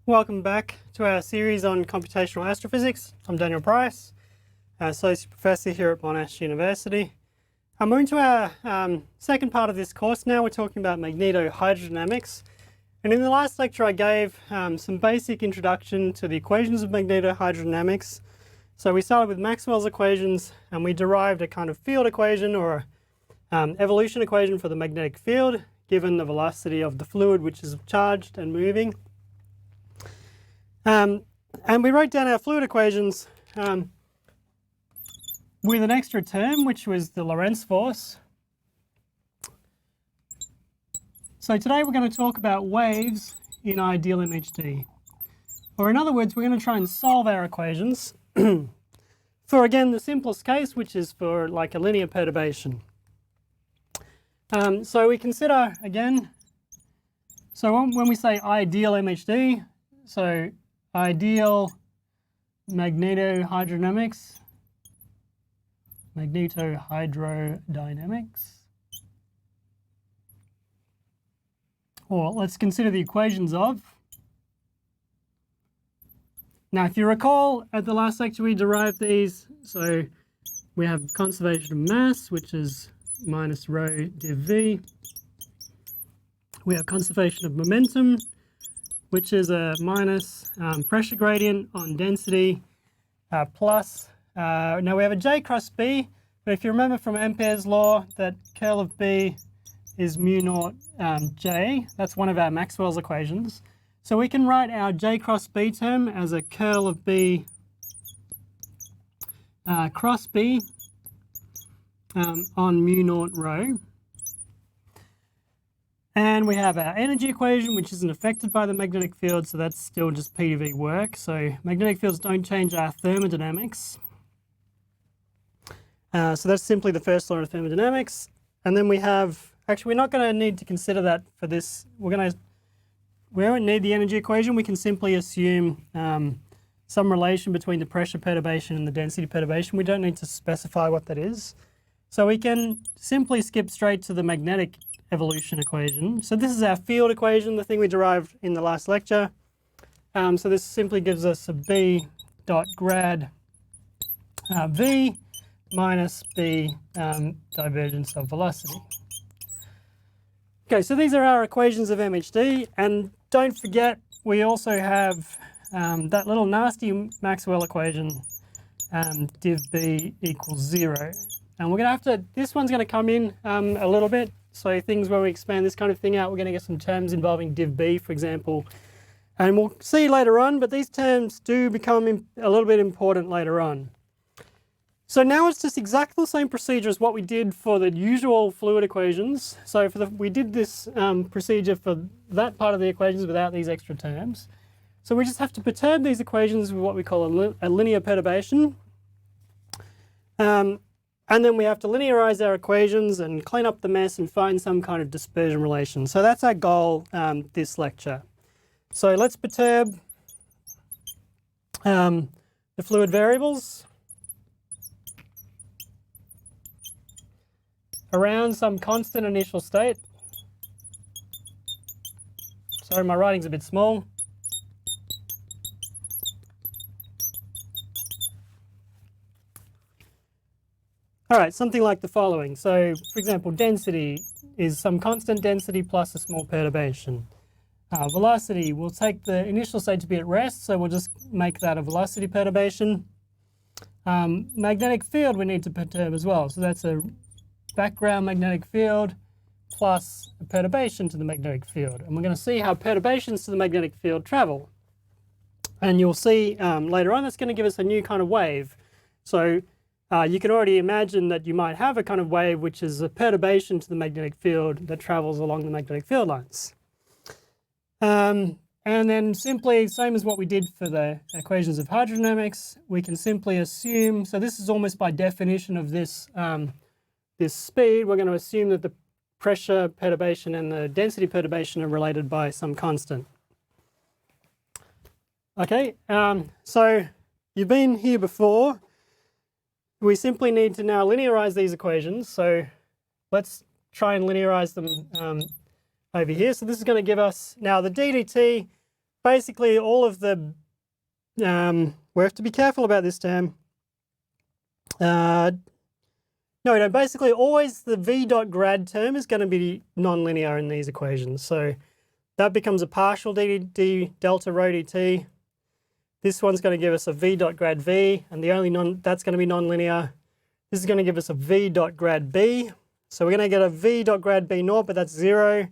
Welcome back to our series on computational astrophysics. I'm Daniel Price, Associate Professor here at Monash University. We're into our second part of this course now. We're talking about magnetohydrodynamics. And in the last lecture I gave some basic introduction to the equations of magnetohydrodynamics. So we started with Maxwell's equations and we derived a kind of field equation or evolution equation for the magnetic field given the velocity of the fluid which is charged and moving. And we wrote down our fluid equations with an extra term, which was the Lorentz force. So today we're going to talk about waves in ideal MHD. Or in other words, we're going to try and solve our equations for, again, the simplest case, which is for like a linear perturbation. So we consider, again, so when we say ideal MHD, so ideal magnetohydrodynamics, or let's consider the equations of. Now, if you recall, at the last lecture we derived these. So we have conservation of mass, which is minus rho div v. We have conservation of momentum, which is a minus pressure gradient on density plus. Now we have a J cross B, but if you remember from Ampere's law that curl of B is mu naught J, that's one of our Maxwell's equations. So we can write our J cross B term as a curl of B cross B on mu naught rho. And we have our energy equation, which isn't affected by the magnetic field, so that's still just P to V work. So magnetic fields don't change our thermodynamics. So that's simply the first law of thermodynamics. And then we have, actually we're not going to need to consider that for this. We won't need the energy equation. We can simply assume some relation between the pressure perturbation and the density perturbation. We don't need to specify what that is. So we can simply skip straight to the magnetic evolution equation. So this is our field equation, the thing we derived in the last lecture. So this simply gives us a B dot grad V minus B divergence of velocity. Okay, so these are our equations of MHD, and don't forget we also have that little nasty Maxwell equation, div B equals 0. And we're going to have to, this one's going to come in a little bit. So things where we expand this kind of thing out, we're going to get some terms involving div B, for example. And we'll see later on, but these terms do become a little bit important later on. So now it's just exactly the same procedure as what we did for the usual fluid equations. So we did this procedure for that part of the equations without these extra terms. So we just have to perturb these equations with what we call a linear perturbation. And then we have to linearize our equations and clean up the mess and find some kind of dispersion relation. So that's our goal this lecture. So let's perturb the fluid variables around some constant initial state. Sorry, my writing's a bit small. All right, something like the following. So, for example, density is some constant density plus a small perturbation. Velocity, we'll take the initial state to be at rest, so we'll just make that a velocity perturbation. Magnetic field we need to perturb as well. So that's a background magnetic field plus a perturbation to the magnetic field. And we're going to see how perturbations to the magnetic field travel. And you'll see later on that's going to give us a new kind of wave. So you can already imagine that you might have a kind of wave which is a perturbation to the magnetic field that travels along the magnetic field lines. And then simply, same as what we did for the equations of hydrodynamics, we can simply assume, so this is almost by definition of this, this speed, we're going to assume that the pressure perturbation and the density perturbation are related by some constant. Okay, so you've been here before. We simply need to now linearize these equations. So let's try and linearize them over here. So this is going to give us, now the d dt basically all of the, we have to be careful about this term. No, basically always the v dot grad term is going to be nonlinear in these equations. So that becomes a partial d delta rho dt. This one's going to give us a v dot grad v, and the only that's going to be nonlinear. This is going to give us a v dot grad b. So we're going to get a v dot grad b naught, but that's 0,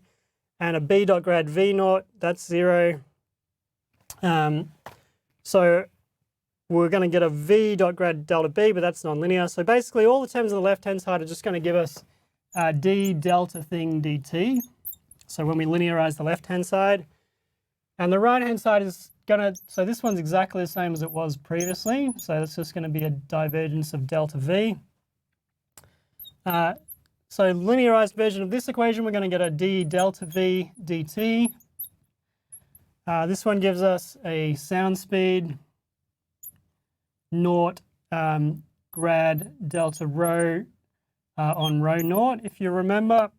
and a b dot grad v naught, that's 0. So we're going to get a v dot grad delta b, but that's nonlinear. So basically all the terms on the left-hand side are just going to give us d delta thing dt. So when we linearize the left-hand side. And the right-hand side is going to, so this one's exactly the same as it was previously. So it's just going to be a divergence of delta v. So linearized version of this equation, we're going to get a d delta v dt. This one gives us a sound speed naught grad delta rho on rho naught, if you remember.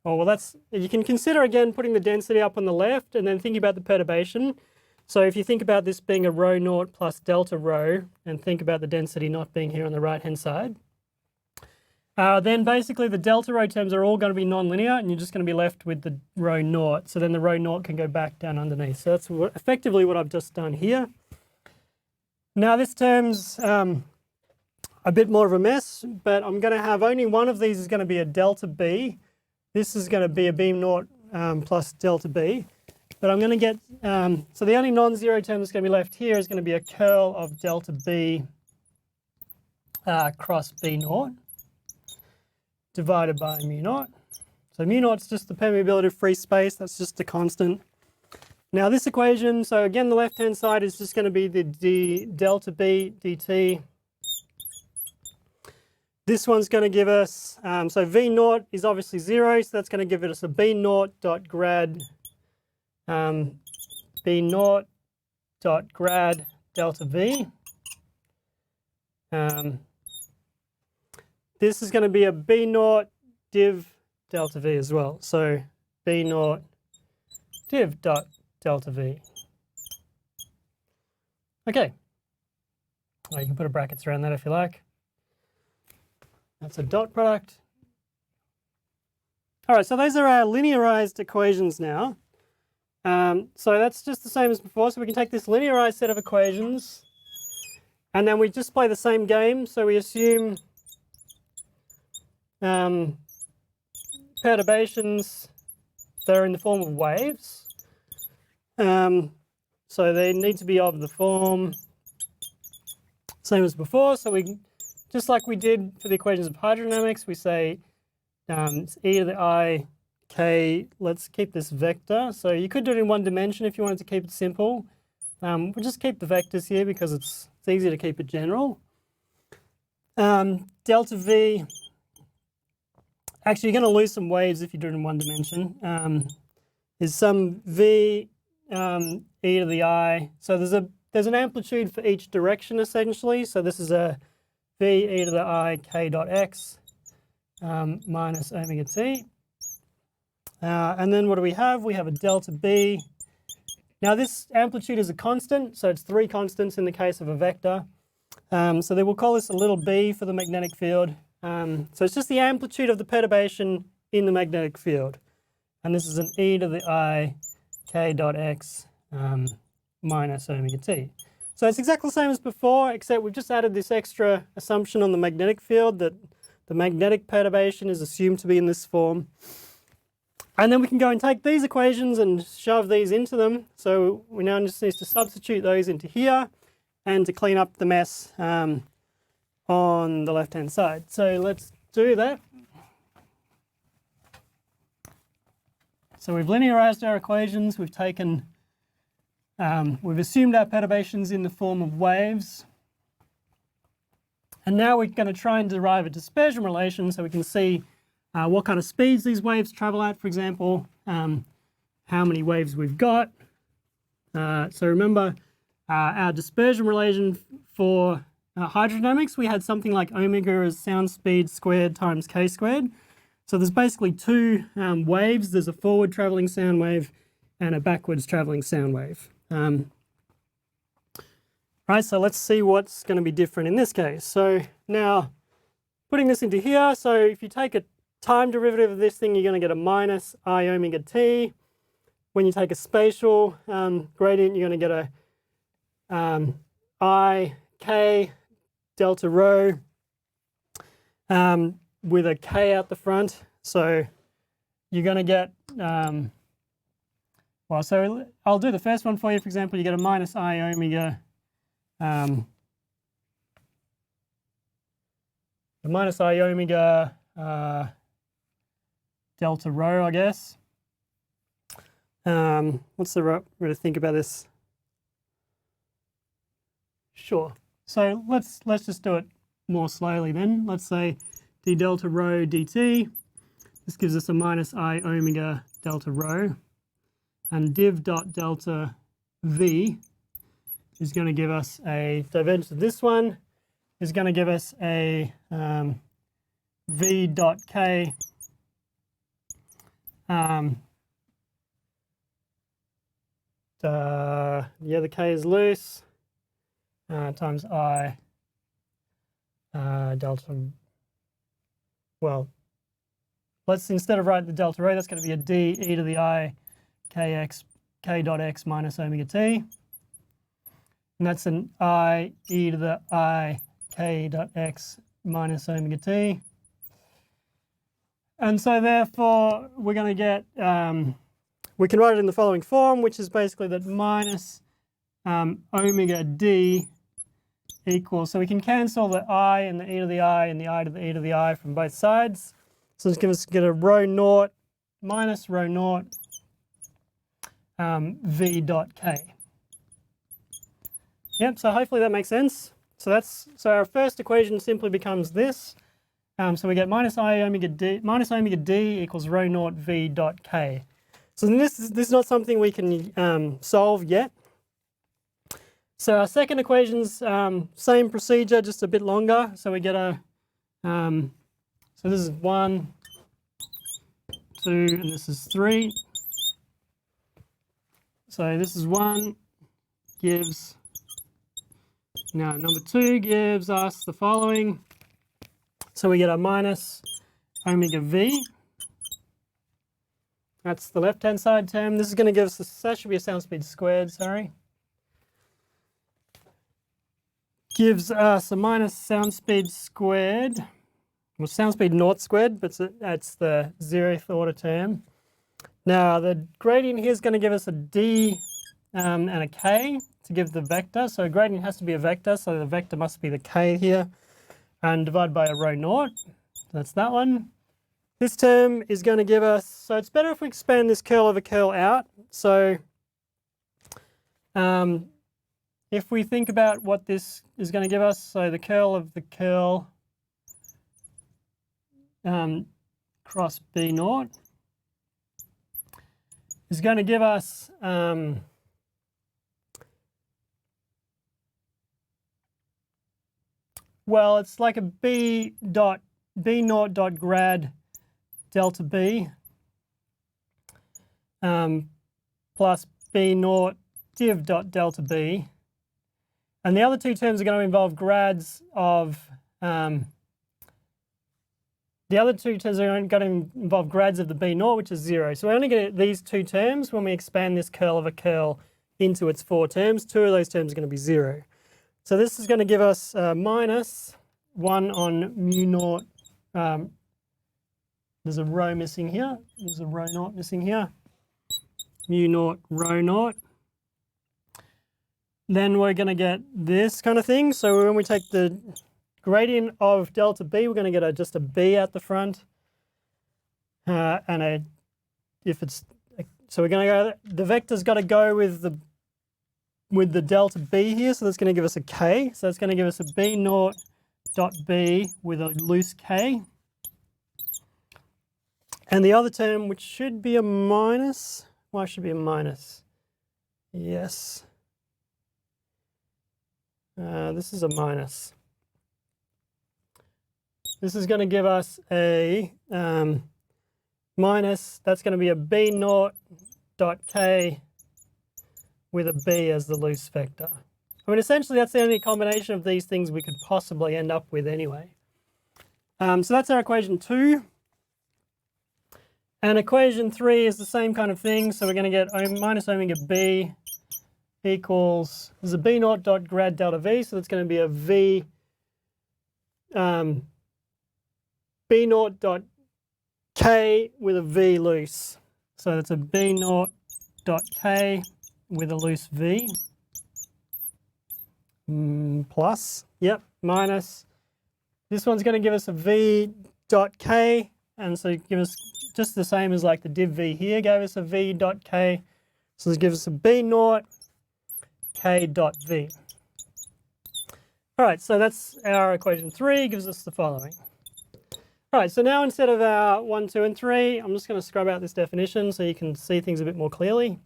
Oh, well, that's, you can consider again putting the density up on the left and then thinking about the perturbation. So if you think about this being a rho naught plus delta rho and think about the density not being here on the right-hand side, then basically the delta rho terms are all going to be nonlinear and you're just going to be left with the rho naught. So then the rho naught can go back down underneath. So that's effectively what I've just done here. Now this term's a bit more of a mess, but I'm going to have only one of these is going to be a delta b. This is going to be a b naught plus delta b. But I'm going to get, so the only non-zero term that's going to be left here is going to be a curl of delta b cross b naught divided by mu naught. So mu naught's just the permeability of free space, that's just a constant. Now this equation, so again the left-hand side is just going to be the d delta b dt. This one's going to give us, so v naught is obviously 0, so that's going to give us a b naught dot grad b naught dot grad delta v. This is going to be a b naught div delta v as well. So b naught div dot delta v. Okay. Well, you can put a brackets around that if you like. That's a dot product. All right, so those are our linearized equations now. So that's just the same as before. So we can take this linearized set of equations and then we just play the same game. So we assume perturbations that are in the form of waves. So they need to be of the form same as before. So we, just like we did for the equations of hydrodynamics, we say it's e to the I k, let's keep this vector. So you could do it in one dimension if you wanted to keep it simple. We'll just keep the vectors here because it's easier to keep it general. Delta v, actually you're going to lose some waves if you do it in one dimension, is some v e to the I. So there's an amplitude for each direction essentially. So this is a v e to the I k dot x minus omega t. And then what do we have? We have a delta b. Now this amplitude is a constant, so it's 3 constants in the case of a vector. So they will call this a little b for the magnetic field. So it's just the amplitude of the perturbation in the magnetic field. And this is an e to the I k dot x minus omega t. So it's exactly the same as before, except we've just added this extra assumption on the magnetic field that the magnetic perturbation is assumed to be in this form. And then we can go and take these equations and shove these into them. So we now just need to substitute those into here and to clean up the mess on the left-hand side. So let's do that. So we've linearized our equations, we've taken, we've assumed our perturbations in the form of waves. And now we're going to try and derive a dispersion relation so we can see what kind of speeds these waves travel at, for example, how many waves we've got. So remember our dispersion relation for hydrodynamics, we had something like omega as sound speed squared times k squared. So there's basically 2 waves. There's a forward traveling sound wave and a backwards traveling sound wave. Right, so let's see what's going to be different in this case. So now, putting this into here, so if you take a time derivative of this thing, you're going to get a minus I omega t. When you take a spatial gradient, you're going to get a I k delta rho with a k out the front. So you're going to get, well, so I'll do the first one for you. For example, you get a minus I omega, the minus I omega delta rho, I guess. What's the right way to think about this? Sure. So let's just do it more slowly then. Let's say d delta rho dt. This gives us a minus I omega delta rho. And div dot delta v is going to give us a divergence of this one, is going to give us a v dot k the other k is loose, times I delta, well, let's, instead of write the delta rho, that's going to be a d e to the I kx k dot x minus omega t. And that's an I e to the I k dot x minus omega t. And so therefore we're going to get, we can write it in the following form, which is basically that minus omega d equals, so we can cancel the I and the e to the I and the I to the e to the I from both sides. So let's get a rho naught minus rho naught v dot k. Yep, so hopefully that makes sense. So our first equation simply becomes this. So we get minus omega d equals rho naught v dot k. So this is not something we can solve yet. So our second equation's same procedure, just a bit longer. So we get a, so this is 1, 2, and this is 3. So this is 1 gives, now number 2 gives us the following. So we get a minus omega v. That's the left-hand side term. This is going to give us, that should be a sound speed squared, sorry. Gives us a minus sound speed squared, well, sound speed naught squared, but that's the 0th order term. Now the gradient here is going to give us a d and a k to give the vector. So a gradient has to be a vector, so the vector must be the k here, and divided by a rho naught. That's that one. This term is going to give us, so it's better if we expand this curl over curl out. So if we think about what this is going to give us, so the curl of the curl cross B naught is going to give us well, it's like a b naught dot grad delta b plus b naught div dot delta b. And the other two terms are going to involve grads of, the other two terms are going to involve grads of the b naught, which is 0. So we only get these two terms when we expand this curl of a curl into its 4 terms. 2 of those terms are going to be 0. So this is going to give us minus 1 on mu naught. There's a rho missing here. There's a rho naught missing here. Mu naught rho naught. Then we're going to get this kind of thing. So when we take the gradient of delta b, we're going to get just a b at the front. And so we're going to go, the vector's got to go with the delta b here. So that's going to give us a k. So that's going to give us a b naught dot b with a loose k. And the other term, which should be a minus, why should it be a minus? Yes. This is a minus. This is going to give us a minus, that's going to be a b naught dot k with a b as the loose vector. I mean, essentially that's the only combination of these things we could possibly end up with anyway. So that's our equation 2. And equation 3 is the same kind of thing. So we're going to get minus omega b equals, there's a b naught dot grad delta v. So that's going to be a v b naught dot k with a v loose. So that's a b naught dot k with a loose v. Plus, yep, minus. This one's going to give us a v dot k, and so give us just the same as like the div v here gave us a v dot k. So this gives us a b naught k dot v. All right, so that's our equation 3, gives us the following. All right, so now instead of our 1, 2, and 3, I'm just going to scrub out this definition so you can see things a bit more clearly.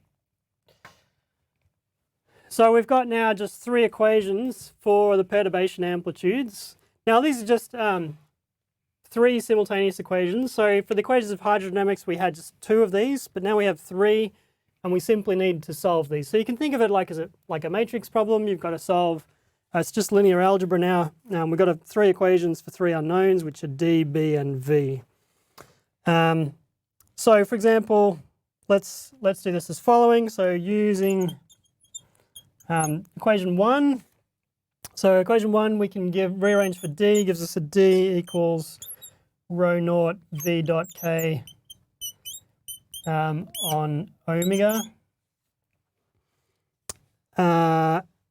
So we've got now just 3 equations for the perturbation amplitudes. Now these are just 3 simultaneous equations. So for the equations of hydrodynamics, we had just 2 of these, but now we have 3, and we simply need to solve these. So you can think of it like as a matrix problem. You've got to solve. It's just linear algebra now. We've got 3 equations for 3 unknowns, which are d, b, and v. So for example, let's do this as following. So using equation 1. So equation 1 we can rearrange for d, gives us a d equals rho naught v dot k on omega.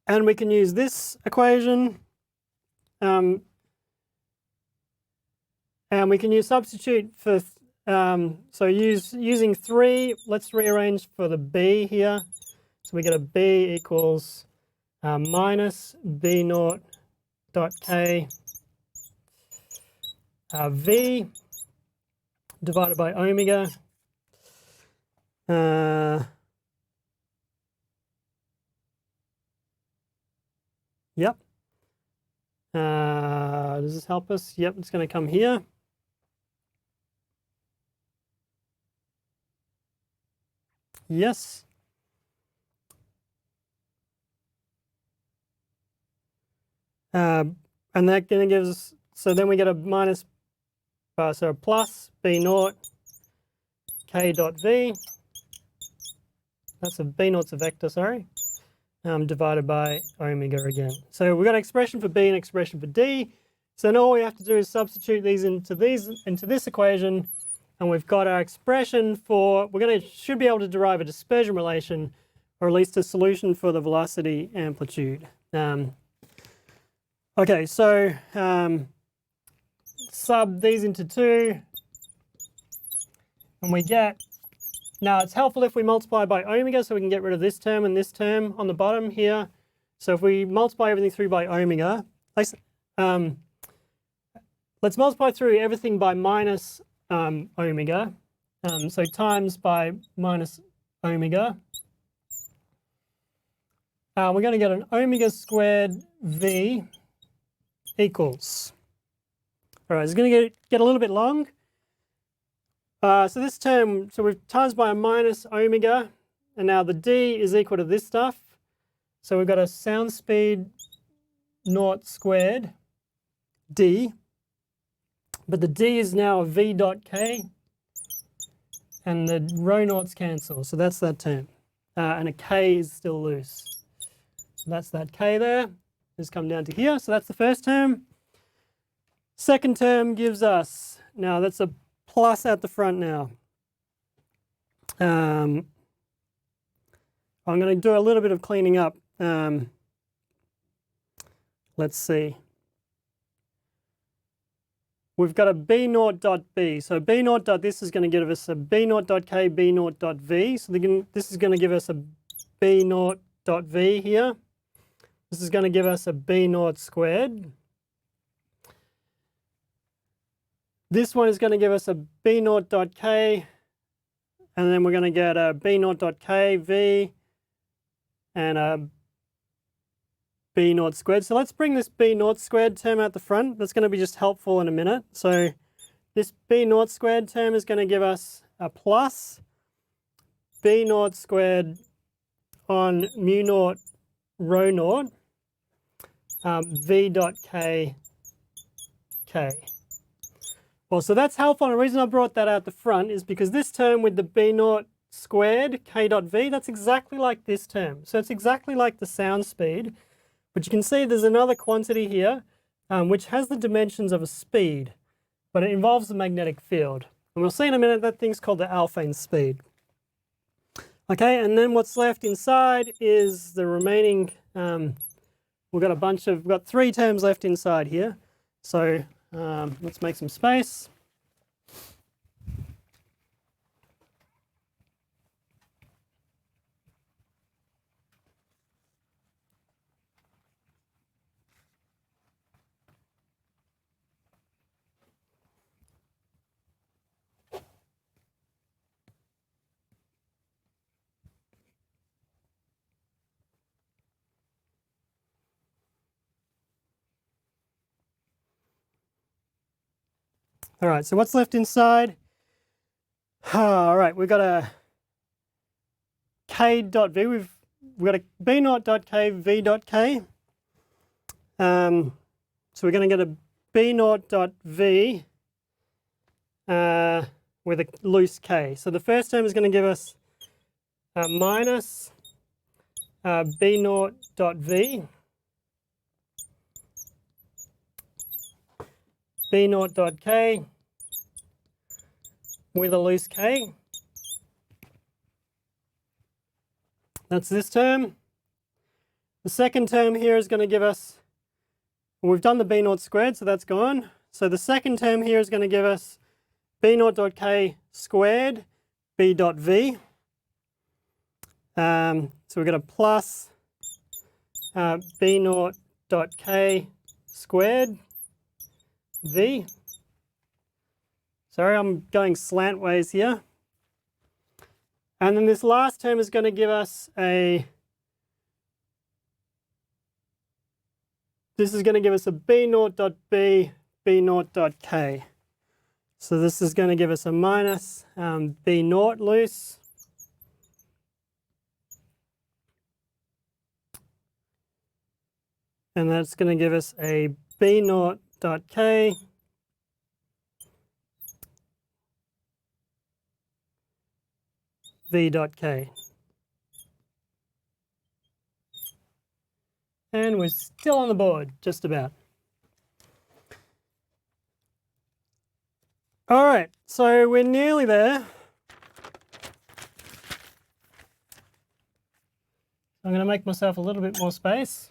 And we can use this equation, and we can substitute for, using 3, let's rearrange for the b here. So we get a b equals minus b naught dot k v divided by omega. Yep. Does this help us? Yep, it's going to come here. Yes. And that going to give us, so then we get a minus, so a plus b naught k dot v. That's a b naught's a vector, sorry. Divided by omega again. So we've got an expression for b and an expression for d. So now all we have to do is substitute these into this equation, and we've got our expression for, should be able to derive a dispersion relation, or at least a solution for the velocity amplitude. Okay, so sub these into 2, and we get, now it's helpful if we multiply by omega so we can get rid of this term and this term on the bottom here. So if we multiply everything through by omega, let's multiply through everything by minus omega, so times by minus omega. We're going to get an omega squared v equals. All right, it's going to get a little bit long. So this term, so we've times by a minus omega, and now the d is equal to this stuff. So we've got a sound speed naught squared d, but the d is now a v dot k, and the rho naughts cancel. So that's that term, and a k is still loose. So that's that k there. Just come down to here. So that's the first term. Second term gives us, now that's a plus at the front now. I'm going to do a little bit of cleaning up. Let's see. We've got a b naught dot b. So b naught dot this is going to give us a b naught dot k, b naught dot v. So this is going to give us a b naught dot v here. This is going to give us a b naught squared. This one is going to give us a b naught dot k, and then we're going to get a b naught dot k v and a b naught squared. So let's bring this b naught squared term out the front. That's going to be just helpful in a minute. So this b naught squared term is going to give us a plus b naught squared on mu naught rho naught v dot k k. Well, so that's helpful. And the reason I brought that out the front is because this term with the b naught squared k dot v, that's exactly like this term. So it's exactly like the sound speed. But you can see there's another quantity here which has the dimensions of a speed, but it involves the magnetic field. And we'll see in a minute that thing's called the Alfvén speed. Okay, and then what's left inside is the remaining, we've got 3 terms left inside here. So let's make some space. All right, so what's left inside? All right, we've got a k dot v. We've got a b naught dot k v dot k. So we're going to get a b naught dot v with a loose k. So the first term is going to give us minus b naught dot v, b naught dot k with a loose k. That's this term. The second term here is going to give us, well, we've done the b naught squared, so that's gone. So the second term here is going to give us b naught dot k squared b dot v. So we've got a plus b naught dot k squared v. Sorry, I'm going slant ways here. And then this last term is going to give us a, this is going to give us a b naught dot b, b naught dot k. So this is going to give us a minus b naught loose. And that's going to give us a b naught dot k v dot k. And we're still on the board, just about. All right, so we're nearly there. I'm going to make myself a little bit more space.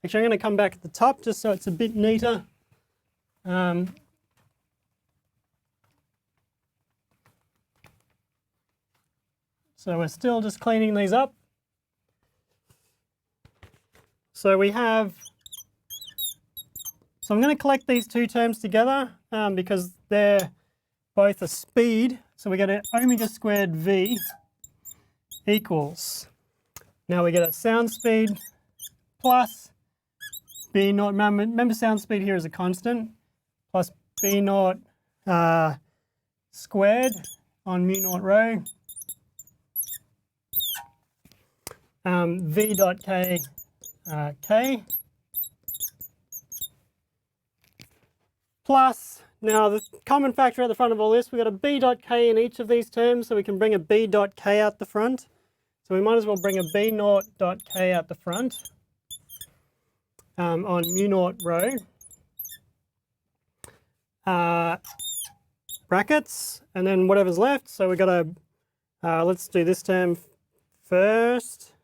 Actually, I'm going to come back at the top just so it's a bit neater. So we're still just cleaning these up. So we have, so I'm going to collect these two terms together because they're both a speed. So we get an omega squared v equals, now we get a sound speed plus b naught, remember sound speed here is a constant, plus b naught squared on mu naught rho v dot k k plus, now the common factor at the front of all this, we've got a b dot k in each of these terms, so we can bring a b dot k out the front. So we might as well bring a b naught dot k out the front on mu naught rho. Brackets, and then whatever's left. So we've got a, let's do this term first,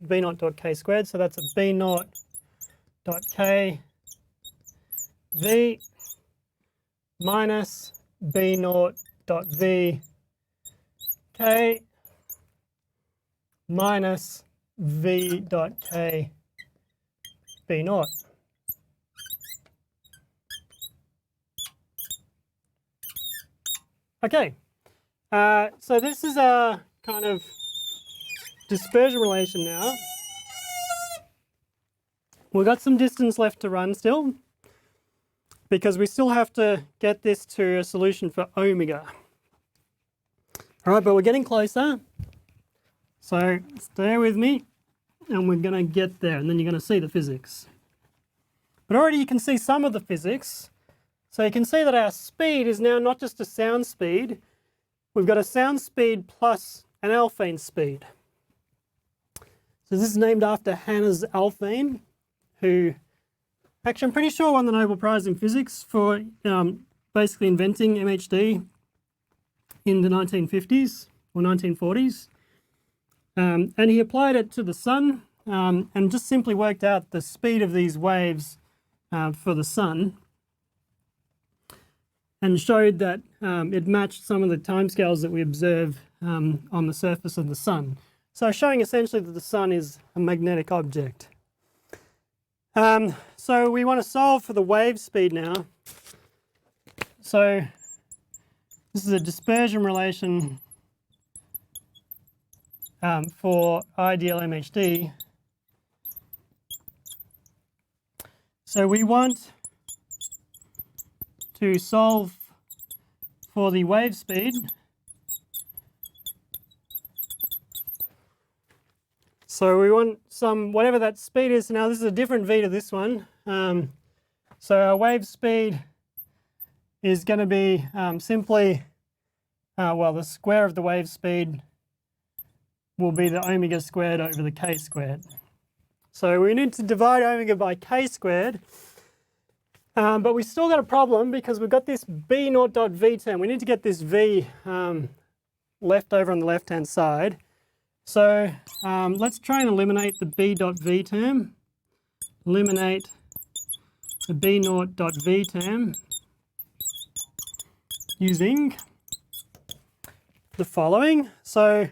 b naught dot k squared. So that's a b naught dot k v minus b naught dot v k minus v dot k b naught. Okay, so this is a kind of dispersion relation now. We've got some distance left to run still, because we still have to get this to a solution for omega. All right, but we're getting closer. So stay with me and we're going to get there and then you're going to see the physics. But already you can see some of the physics. So you can see that our speed is now not just a sound speed. We've got a sound speed plus an alphane speed. So this is named after Hannes Alphane, who actually I'm pretty sure won the Nobel Prize in Physics for basically inventing MHD in the 1950s or 1940s. And he applied it to the sun and just simply worked out the speed of these waves for the sun and showed that it matched some of the timescales that we observe on the surface of the sun. So showing essentially that the sun is a magnetic object. So we want to solve for the wave speed now. So this is a dispersion relation for ideal MHD. So we want to solve for the wave speed. So we want some, whatever that speed is. Now this is a different v to this one. So our wave speed is going to be simply, well, the square of the wave speed will be the omega squared over the k squared. So we need to divide omega by k squared. But we still got a problem because we've got this b naught dot v term. We need to get this v left over on the left-hand side. So let's try and eliminate the b dot v term. Eliminate the b naught dot v term using the following. So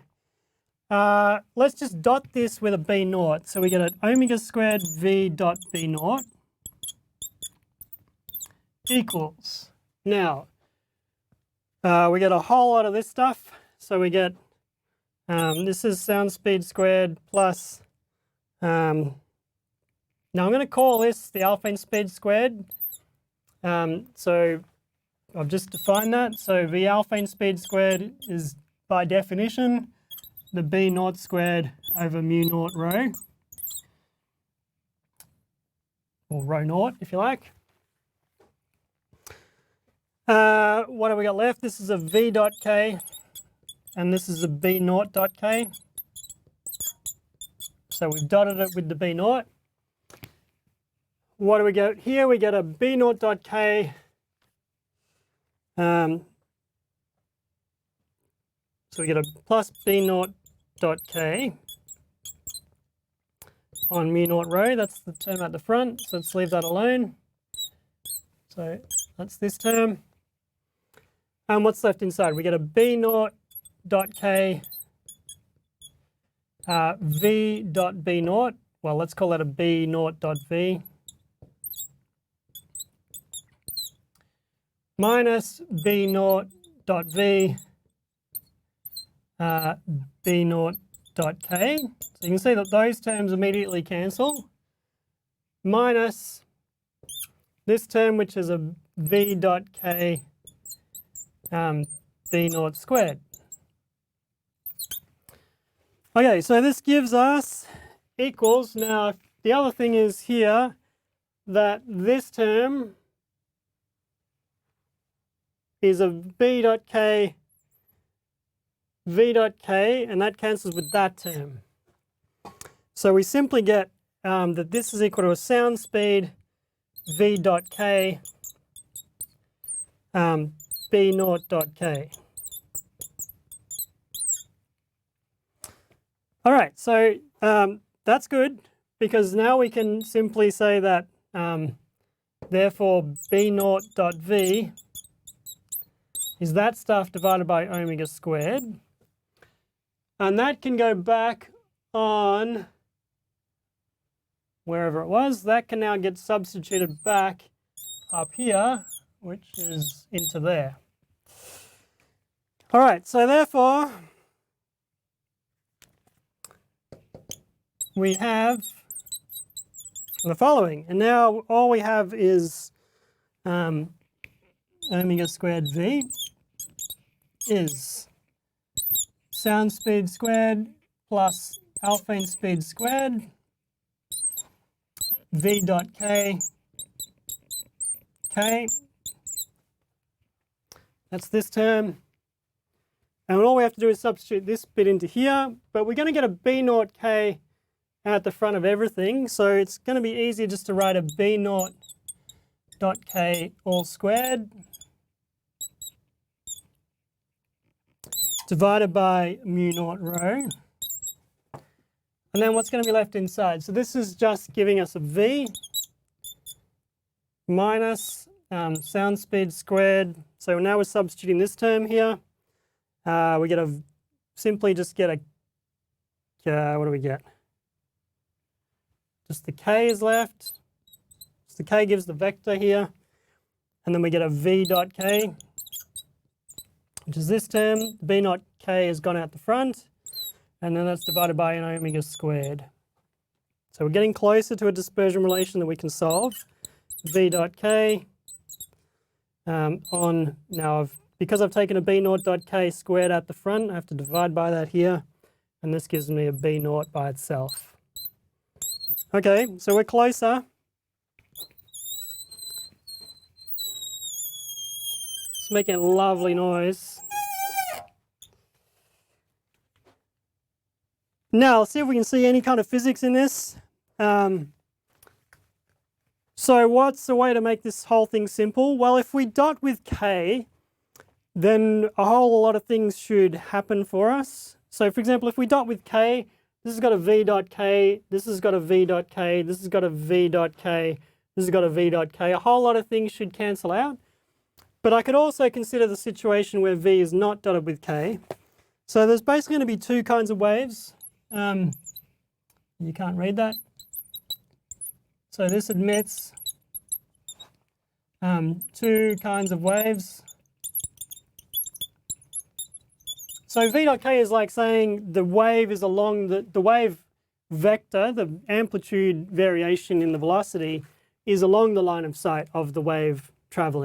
let's just dot this with a b naught. So we get an omega squared v dot b naught equals. Now, we get a whole lot of this stuff. So we get, this is sound speed squared plus, now I'm going to call this the alphane speed squared. So I've just defined that. So v alphane speed squared is by definition the b naught squared over mu naught rho, or rho naught if you like. What have we got left? This is a v dot k and this is a b naught dot k. So we've dotted it with the b naught. What do we get here? We get a b naught dot k. So we get a plus b naught dot k on mu naught rho. That's the term at the front, so let's leave that alone. So that's this term. And what's left inside? We get a b naught dot k v dot b naught. Well, let's call that a b naught dot v minus b naught dot v b naught dot k. So you can see that those terms immediately cancel. Minus this term, which is a v dot k b naught squared. Okay, so this gives us equals. Now, the other thing is here that this term is a b dot k v dot k, and that cancels with that term. So we simply get that this is equal to a sound speed v dot k b naught dot k. All right, so that's good because now we can simply say that therefore b naught dot v is that stuff divided by omega squared. And that can go back on wherever it was. That can now get substituted back up here, which is into there. All right, so therefore, we have the following. And now all we have is omega squared v is sound speed squared plus alphane speed squared v dot k, k. That's this term. And all we have to do is substitute this bit into here, but we're going to get a b naught k at the front of everything, so it's going to be easier just to write a b naught dot k all squared divided by mu naught rho. And then what's going to be left inside? So this is just giving us a v minus sound speed squared. So now we're substituting this term here. We get a, simply just get a, what do we get? Just the k is left. So the k gives the vector here. And then we get a v dot k, which is this term. The b naught k has gone out the front. And then that's divided by an omega squared. So we're getting closer to a dispersion relation that we can solve. V dot k on, now because I've taken a b naught dot k squared at the front, I have to divide by that here. And this gives me a b naught by itself. Okay, so we're closer. It's making a lovely noise. Now, let's see if we can see any kind of physics in this. So what's the way to make this whole thing simple? Well, if we dot with k, then a whole lot of things should happen for us. So for example, if we dot with k, this has got a v dot k, this has got a v dot k, this has got a v dot k, this has got a v dot k. A whole lot of things should cancel out. But I could also consider the situation where v is not dotted with k. So there's basically going to be two kinds of waves. You can't read that. So this admits two kinds of waves. So v dot k is like saying the wave is along the wave vector, the amplitude variation in the velocity is along the line of sight of the wave traveling.